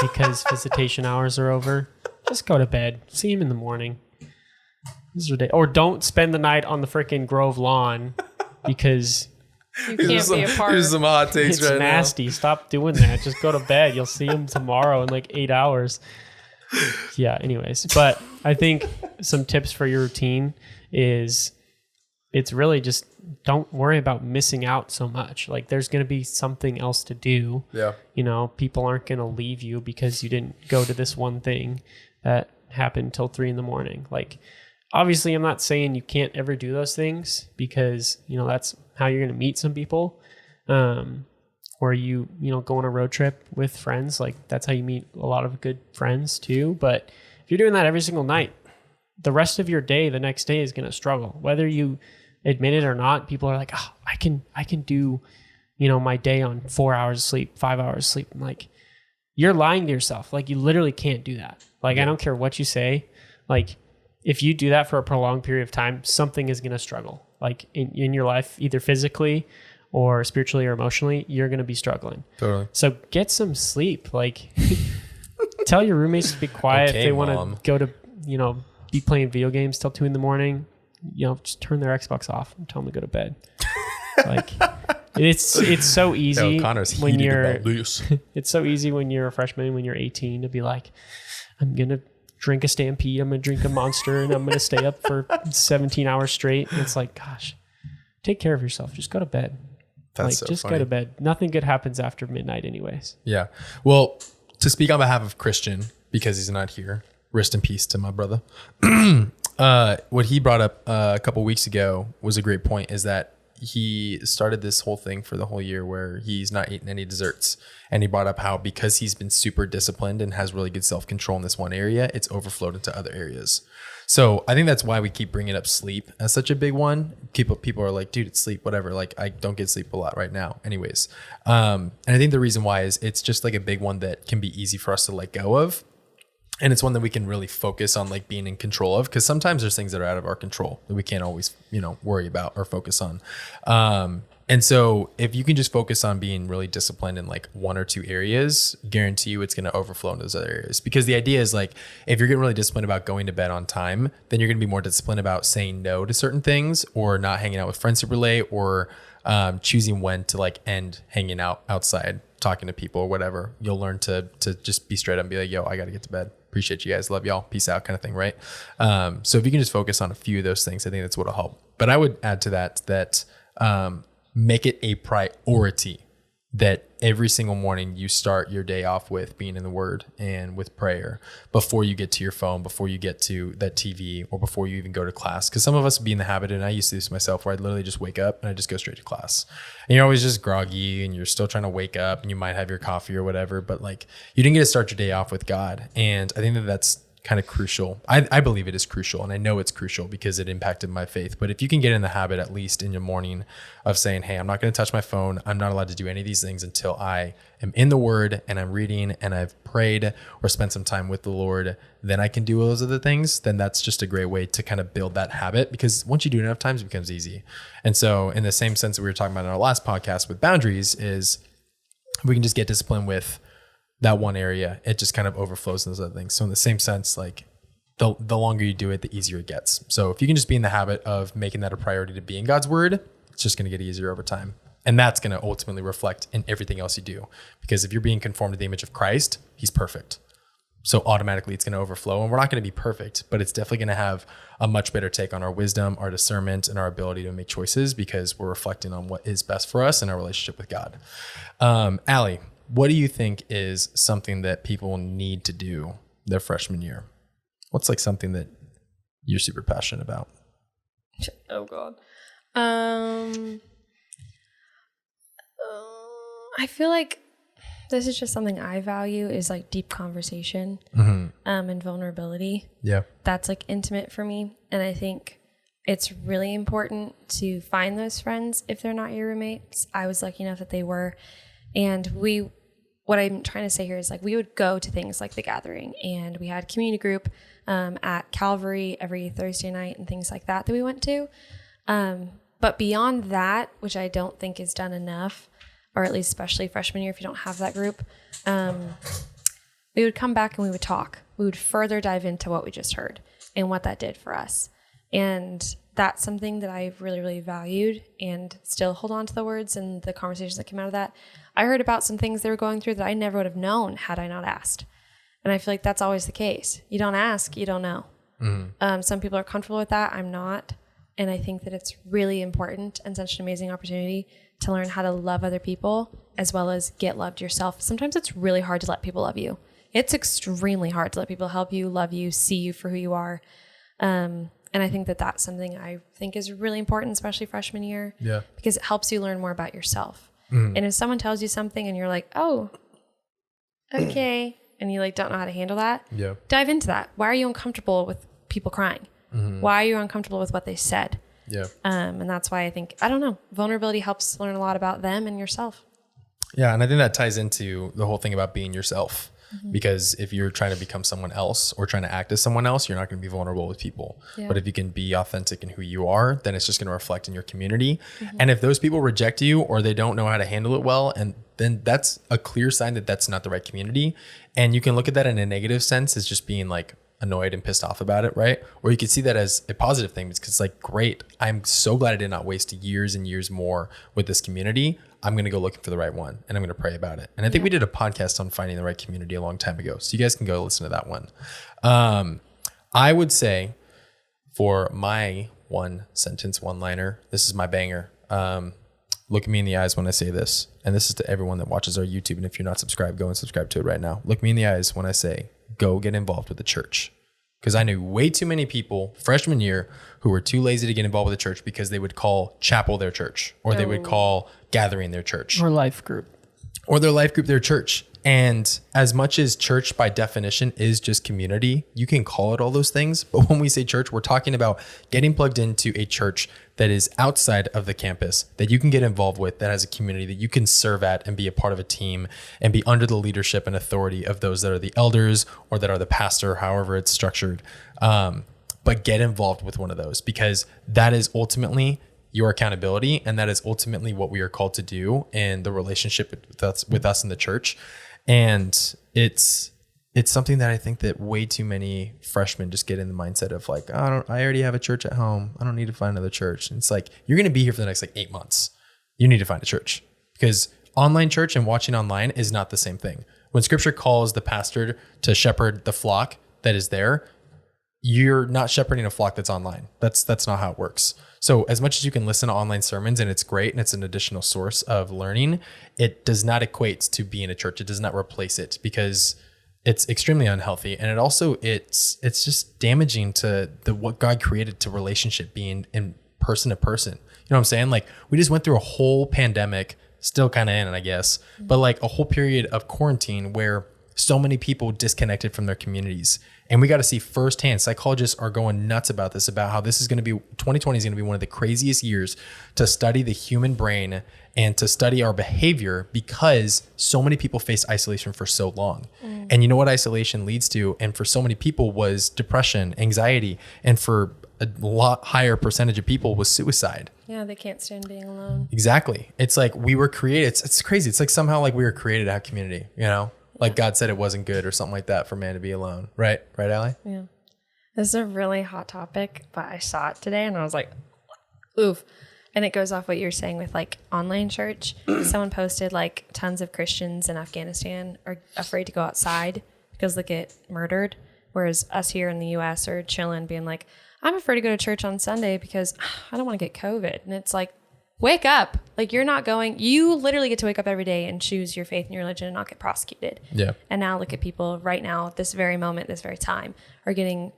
because visitation hours are over. Just go to bed. See him in the morning. This is ridiculous. Or don't spend the night on the freaking Grove lawn because You can't be a part. Here's some hot takes it's right nasty. Stop doing that. Just go to bed. You'll see him tomorrow in like 8 hours. Yeah, anyways. But I think some tips for your routine is it's really just don't worry about missing out so much. Like there's going to be something else to do. Yeah. You know, people aren't going to leave you because you didn't go to this one thing that happened till 3 a.m. Like, obviously I'm not saying you can't ever do those things because, you know, that's how you're going to meet some people. Or you know, go on a road trip with friends. Like that's how you meet a lot of good friends too. But if you're doing that every single night, the rest of your day, the next day is going to struggle. Whether you admit it or not, people are like, oh, I can do, you know, my day on 4 hours of sleep, 5 hours of sleep. I'm like, you're lying to yourself. Like you literally can't do that. Like, I don't care what you say. Like if you do that for a prolonged period of time, something is going to struggle. Like in your life, either physically or spiritually or emotionally, you're going to be struggling. Totally. So get some sleep. Like tell your roommates to be quiet Okay, if they want Mom. to go to, you know, be playing video games till 2 a.m. Just turn their Xbox off and tell them to go to bed. Like it's so easy Yo, Connor's when heated you're about this. it's so easy when you're a freshman, when you're 18, to be like, I'm gonna drink a Stampede, I'm gonna drink a Monster, and I'm gonna stay up for 17 hours straight. And it's like, gosh, take care of yourself. Just go to bed. That's so just funny. go to bed. Nothing good happens after midnight anyways. Yeah. Well, to speak on behalf of Christian, because he's not here, rest in peace to my brother. What he brought up a couple weeks ago was a great point, is that he started this whole thing for the whole year where he's not eating any desserts. And he brought up how because he's been super disciplined and has really good self-control in this one area, it's overflowed into other areas. So I think that's why we keep bringing up sleep as such a big one. People are like, dude, it's sleep, whatever. Like, I don't get sleep a lot right now anyways. And I think the reason why is it's just like a big one that can be easy for us to let go of. And it's one that we can really focus on, like being in control of, because sometimes there's things that are out of our control that we can't always, worry about or focus on. And so if you can just focus on being really disciplined in like one or two areas, guarantee you it's going to overflow into those other areas. Because the idea is like, if you're getting really disciplined about going to bed on time, then you're going to be more disciplined about saying no to certain things, or not hanging out with friends super late, or choosing when to like end hanging out outside, talking to people or whatever. You'll learn to just be straight up and be like, yo, I got to get to bed. Appreciate you guys. Love y'all. Peace out, kind of thing. Right. So if you can just focus on a few of those things, I think that's what'll help. But I would add to that make it a priority that every single morning you start your day off with being in the Word and with prayer before you get to your phone, before you get to that TV, or before you even go to class. Because some of us be in the habit, and I used to do this myself, where I'd literally just wake up and I just go straight to class. And you're always just groggy and you're still trying to wake up, and you might have your coffee or whatever, but like you didn't get to start your day off with God. And I think that that's kind of crucial. I believe it is crucial, and I know it's crucial because it impacted my faith. But if you can get in the habit, at least in your morning, of saying, hey, I'm not going to touch my phone, I'm not allowed to do any of these things until I am in the Word and I'm reading and I've prayed or spent some time with the Lord, then I can do those other things, then that's just a great way to kind of build that habit. Because once you do it enough times, it becomes easy. And so in the same sense that we were talking about in our last podcast with boundaries, is we can just get disciplined with that one area, it just kind of overflows into those other things. So in the same sense, like the longer you do it, the easier it gets. So if you can just be in the habit of making that a priority to be in God's Word, it's just going to get easier over time. And that's going to ultimately reflect in everything else you do. Because if you're being conformed to the image of Christ, He's perfect. So automatically it's going to overflow, and we're not going to be perfect, but it's definitely going to have a much better take on our wisdom, our discernment, and our ability to make choices, because we're reflecting on what is best for us in our relationship with God. Allie, what do you think is something that people need to do their freshman year? What's like something that you're super passionate about? Oh God. I feel like this is just something I value, is like deep conversation, and vulnerability. Yeah. That's like intimate for me. And I think it's really important to find those friends if they're not your roommates. I was lucky enough that they were. And what I'm trying to say here is like, we would go to things like The Gathering, and we had community group at Calvary every Thursday night and things like that we went to. But beyond that, which I don't think is done enough, or at least especially freshman year, if you don't have that group, we would come back and we would talk. We would further dive into what we just heard and what that did for us. And that's something that I've really, really valued, and still hold on to the words and the conversations that came out of that. I heard about some things they were going through that I never would have known had I not asked. And I feel like that's always the case. You don't ask, you don't know. Some people are comfortable with that. I'm not. And I think that it's really important and such an amazing opportunity to learn how to love other people as well as get loved yourself. Sometimes it's really hard to let people love you. It's extremely hard to let people help you, love you, see you for who you are. And I think that that's something I think is really important, especially freshman year, because it helps you learn more about yourself. And if someone tells you something and you're like, oh, okay, and you like don't know how to handle that, dive into that. Why are you uncomfortable with people crying? Why are you uncomfortable with what they said? And that's why I think, I don't know, vulnerability helps learn a lot about them and yourself. Yeah, and I think that ties into the whole thing about being yourself. Because if you're trying to become someone else or trying to act as someone else, you're not going to be vulnerable with people. But if you can be authentic in who you are, then it's just going to reflect in your community. And if those people reject you or they don't know how to handle it well, and then that's a clear sign that that's not the right community. And you can look at that in a negative sense as just being like annoyed and pissed off about it, right? Or you could see that as a positive thing because it's like, great, I'm so glad I did not waste years and years more with this community. I'm going to go looking for the right one and I'm going to pray about it. And I think we did a podcast on finding the right community a long time ago. So you guys can go listen to that one. I would say for my one sentence, one liner, this is my banger. Look at me in the eyes when I say this. And this is to everyone that watches our YouTube. And if you're not subscribed, go and subscribe to it right now. Look me in the eyes when I say, go get involved with the church. Because I knew way too many people freshman year who were too lazy to get involved with the church because they would call chapel their church, or they would call gathering their church, Or life group. or their life group their church. And as much as church by definition is just community, you can call it all those things. But when we say church, we're talking about getting plugged into a church that is outside of the campus, that you can get involved with, that has a community that you can serve at and be a part of a team and be under the leadership and authority of those that are the elders or that are the pastor, however it's structured. But get involved with one of those, because that is ultimately your accountability. And that is ultimately what we are called to do in the relationship with us in the church. And it's something that I think that way too many freshmen just get in the mindset of like, I already have a church at home. I don't need to find another church. And it's like, you're going to be here for the next like 8 months. You need to find a church, because online church and watching online is not the same thing. When scripture calls the pastor to shepherd the flock that is there, you're not shepherding a flock that's online. That's not how it works. So as much as you can listen to online sermons and it's great and it's an additional source of learning, it does not equate to being a church. It does not replace it, because it's extremely unhealthy. And it also, it's just damaging to what God created to relationship being in person to person. You know what I'm saying? Like, we just went through a whole pandemic, still kind of in it, I guess, but like a whole period of quarantine where so many people disconnected from their communities. And we got to see firsthand, psychologists are going nuts about this, about how this is going to be, 2020 is going to be one of the craziest years to study the human brain and to study our behavior, because so many people faced isolation for so long. And you know what isolation leads to? And for so many people was depression, anxiety, and for a lot higher percentage of people was suicide. Yeah, they can't stand being alone. Exactly. It's like we were created. It's crazy. It's like somehow like we were created to have community, you know? Like God said it wasn't good or something like that for man to be alone. Right? Right, Allie? Yeah. This is a really hot topic, but I saw it today and I was like, oof. And it goes off what you're saying with like online church. Someone posted like tons of Christians in Afghanistan are afraid to go outside because they get murdered. Whereas us here in the US are chilling, being like, I'm afraid to go to church on Sunday because I don't want to get COVID. And it's like, wake up. Like, you're not going, you literally get to wake up every day and choose your faith and your religion and not get prosecuted. Yeah. And now look at people right now, this very moment, this very time, are getting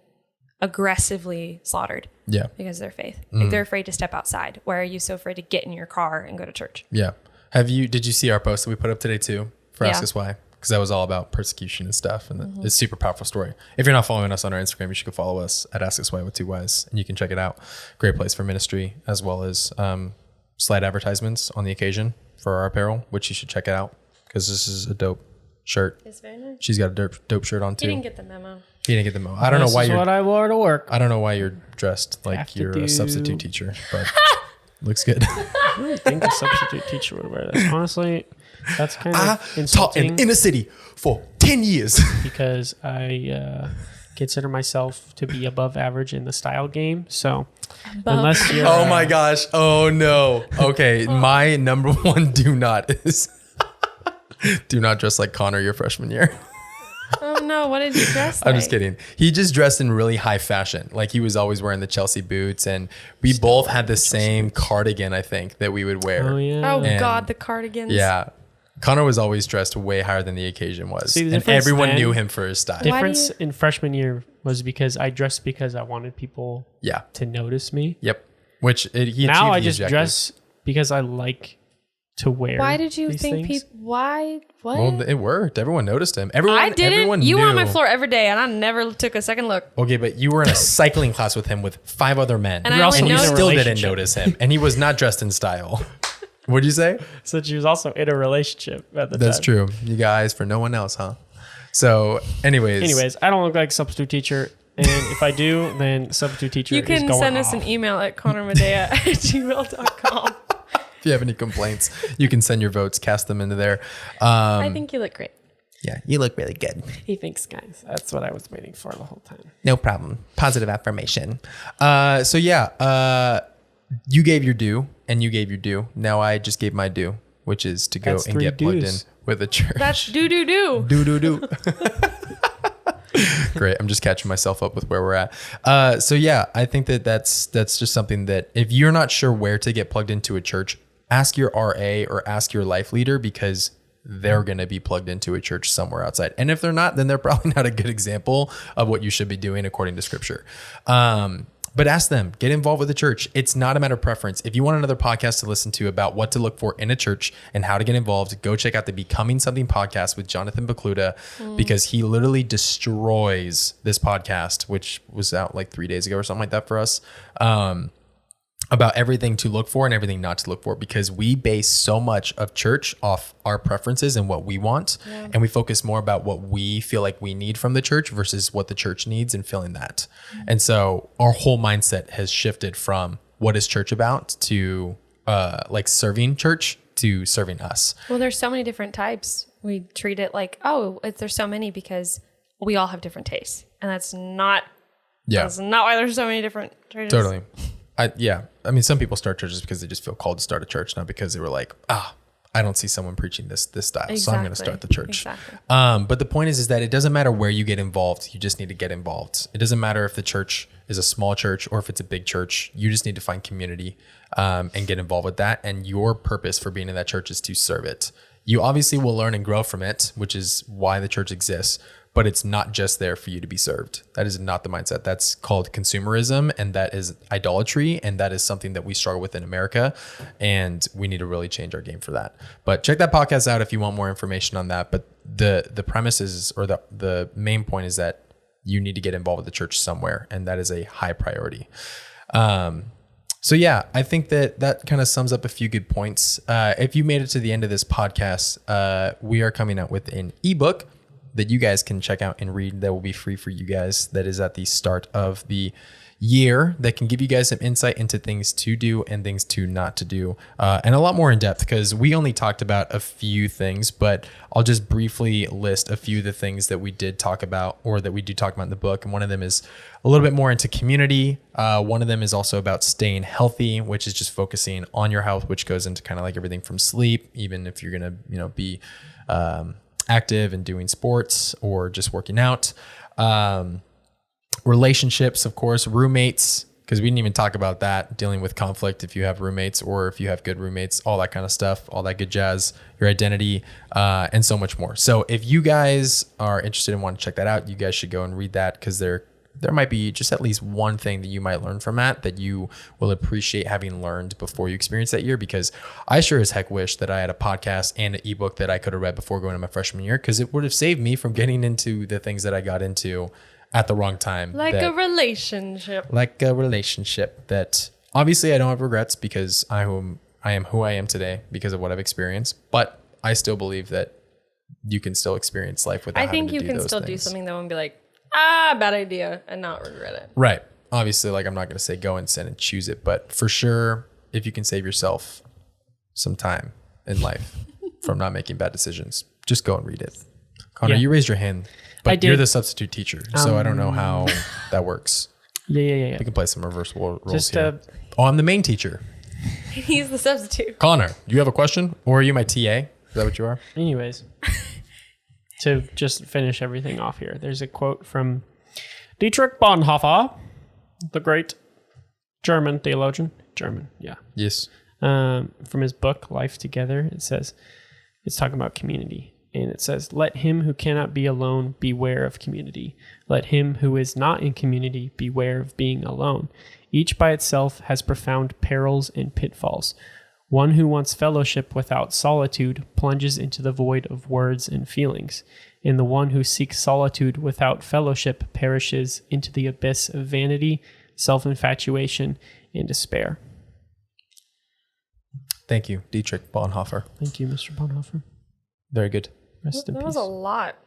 aggressively slaughtered. Yeah. Because of their faith. Like, they're afraid to step outside. Why are you so afraid to get in your car and go to church? Yeah. Did you see our post that we put up today too for Ask Us Why? Because that was all about persecution and stuff. And it's a super powerful story. If you're not following us on our Instagram, you should go follow us at Ask Us Why with 2 Ys, and you can check it out. Great place for ministry, as well as slight advertisements on the occasion for our apparel, which you should check it out, because this is a dope shirt. It's very nice. She's got a dope shirt on too. You didn't get the memo. You didn't get the memo. I don't know why This is what I wore to work. I don't know why you're dressed like Have to you're do- a substitute teacher, but looks good. I don't think a substitute teacher would wear this. Honestly, that's kind I of taught insulting in inner city for 10 years. because I consider myself to be above average in the style game. So unless you're Oh my gosh. Oh no. Okay. My number one do not is do not dress like Connor your freshman year. Oh no, what did you dress like? I'm just kidding. He just dressed in really high fashion. Like, he was always wearing the Chelsea boots, and we both had the same cardigan, I think, that we would wear. Oh yeah. Oh And- God, the cardigans. Yeah. Connor was always dressed way higher than the occasion was. See, the and difference everyone then- knew him for his style. Why do Difference you- in freshman year was because I dressed because I wanted people Yeah. to notice me. Yep. He Now achieved I the just objective. dress because I like to wear. Why did you these think things. people? Why? What? Well, it worked. Everyone noticed him. Everyone. I didn't. Everyone You knew. were on my floor every day, and I never took a second look. Okay, but you were in a cycling class with him with 5 other men, And I You're only also you in a noticed. still didn't relationship. notice him, and he was not dressed in style. What'd you say? So she was also in a relationship at the That's time. true. You guys, for no one else, huh? So, anyways, I don't look like a substitute teacher. And if I do, then substitute teacher You is can going send us off. an email at connormedea@gmail.com. if you have any complaints, you can send your votes, cast them into there. I think you look great. Yeah, you look really good. He thinks, guys. That's what I was waiting for the whole time. No problem. Positive affirmation. So yeah, you gave your due and you gave your due. Now I just gave my due, which is to go That's and 3 get plugged in dues. with a church. That's do. Do. Great. I'm just catching myself up with where we're at. So yeah, I think that's just something that if you're not sure where to get plugged into a church, ask your RA or ask your life leader, because they're going to be plugged into a church somewhere outside. And if they're not, then they're probably not a good example of what you should be doing according to scripture. But ask them, get involved with the church. It's not a matter of preference. If you want another podcast to listen to about what to look for in a church and how to get involved, go check out the Becoming Something podcast with Jonathan Bakluda, because he literally destroys this podcast, which was out like 3 days ago or something like that for us, about everything to look for and everything not to look for, because we base so much of church off our preferences and what we want. And we focus more about what we feel like we need from the church versus what the church needs and filling that. And so our whole mindset has shifted from what is church about to like serving church to serving us. Well, there's so many different types. We treat it like, there's so many because we all have different tastes. And that's not why there's so many different churches. Totally. I mean, some people start churches because they just feel called to start a church, not because they were like, I don't see someone preaching this style, so I'm going to start the church. Exactly. But the point is that it doesn't matter where you get involved. You just need to get involved. It doesn't matter if the church is a small church or if it's a big church. You just need to find community and get involved with that. And your purpose for being in that church is to serve it. You obviously will learn and grow from it, which is why the church exists. But it's not just there for you to be served. That is not the mindset. That's called consumerism, and that is idolatry, and that is something that we struggle with in America, and we need to really change our game for that. But check that podcast out if you want more information on that. But the premise is, or the main point is that you need to get involved with the church somewhere, and that is a high priority. So yeah, I think that kind of sums up a few good points. If you made it to the end of this podcast, we are coming out with an ebook that you guys can check out and read that will be free for you guys. That is at the start of the year, that can give you guys some insight into things to do and things to not to do, and a lot more in depth, because we only talked about a few things, but I'll just briefly list a few of the things that we did talk about, or that we do talk about in the book. And one of them is a little bit more into community. One of them is also about staying healthy, which is just focusing on your health, which goes into kind of like everything from sleep, even if you're going to be active and doing sports or just working out. Relationships, of course, roommates, because we didn't even talk about that, dealing with conflict if you have roommates or if you have good roommates, all that kind of stuff, all that good jazz, your identity, and so much more. So if you guys are interested and want to check that out, you guys should go and read that, because there might be just at least one thing that you might learn from that you will appreciate having learned before you experience that year. Because I sure as heck wish that I had a podcast and an ebook that I could have read before going to my freshman year, because it would have saved me from getting into the things that I got into at the wrong time. Like a relationship That obviously I don't have regrets, because I am who I am today because of what I've experienced. But I still believe that you can still experience life without having to do those things. I think you can still do something though and be like, bad idea, and not regret it. Right. Obviously, like, I'm not going to say go and sin and choose it, but for sure, if you can save yourself some time in life from not making bad decisions, just go and read it. Connor, you raised your hand, but you're the substitute teacher, so I don't know how that works. Yeah. We can play some reverse roles here. I'm the main teacher. He's the substitute. Connor, do you have a question? Or are you my TA? Is that what you are? Anyways. To just finish everything off here, there's a quote from Dietrich Bonhoeffer, the great German theologian. Yes. From his book, Life Together, it says, it's talking about community. And it says, let him who cannot be alone beware of community. Let him who is not in community beware of being alone. Each by itself has profound perils and pitfalls. One who wants fellowship without solitude plunges into the void of words and feelings, and the one who seeks solitude without fellowship perishes into the abyss of vanity, self-infatuation, and despair. Thank you, Dietrich Bonhoeffer. Thank you, Mr. Bonhoeffer. Very good. Rest in peace. That was a lot.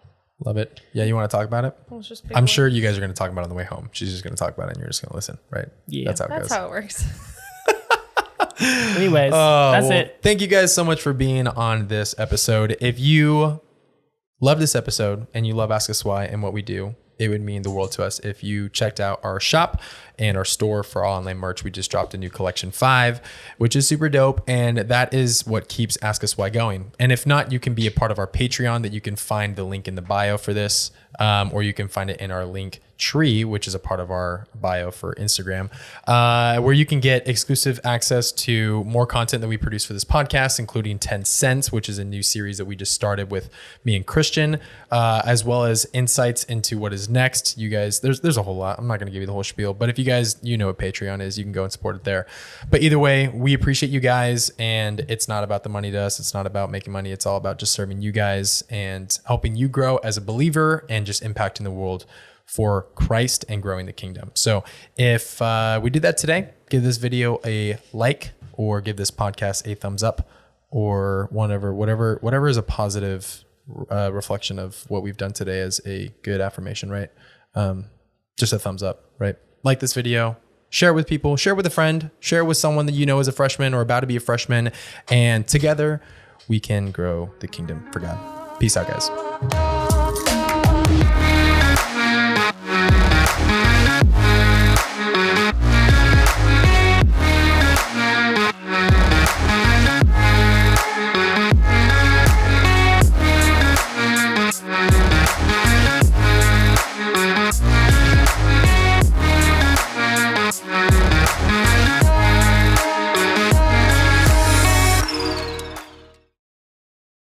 Love it. Yeah, you want to talk about it? I'm sure you guys are going to talk about it on the way home. She's just going to talk about it and you're just going to listen, right? Yeah. That's how it goes. That's how it works. Anyways, that's it. Thank you guys so much for being on this episode. If you love this episode and you love Ask Us Why and what we do, it would mean the world to us if you checked out our shop and our store for all online merch. We just dropped a new collection 5, which is super dope. And that is what keeps Ask Us Why going. And if not, you can be a part of our Patreon that you can find the link in the bio for this, or you can find it in our link tree, which is a part of our bio for Instagram, where you can get exclusive access to more content that we produce for this podcast, including 10 Cents, which is a new series that we just started with me and Christian, as well as insights into what is next. You guys, there's a whole lot. I'm not going to give you the whole spiel, but if you guys, you know what Patreon is, you can go and support it there. But either way, we appreciate you guys, and it's not about the money to us. It's not about making money. It's all about just serving you guys and helping you grow as a believer and just impacting the world for Christ and growing the kingdom. So if we did that today, give this video a like, or give this podcast a thumbs up, or whatever is a positive reflection of what we've done today as a good affirmation, right? Just a thumbs up, right? Like this video, share it with people, share it with a friend, share it with someone that you know is a freshman or about to be a freshman, and together we can grow the kingdom for God. Peace out, guys.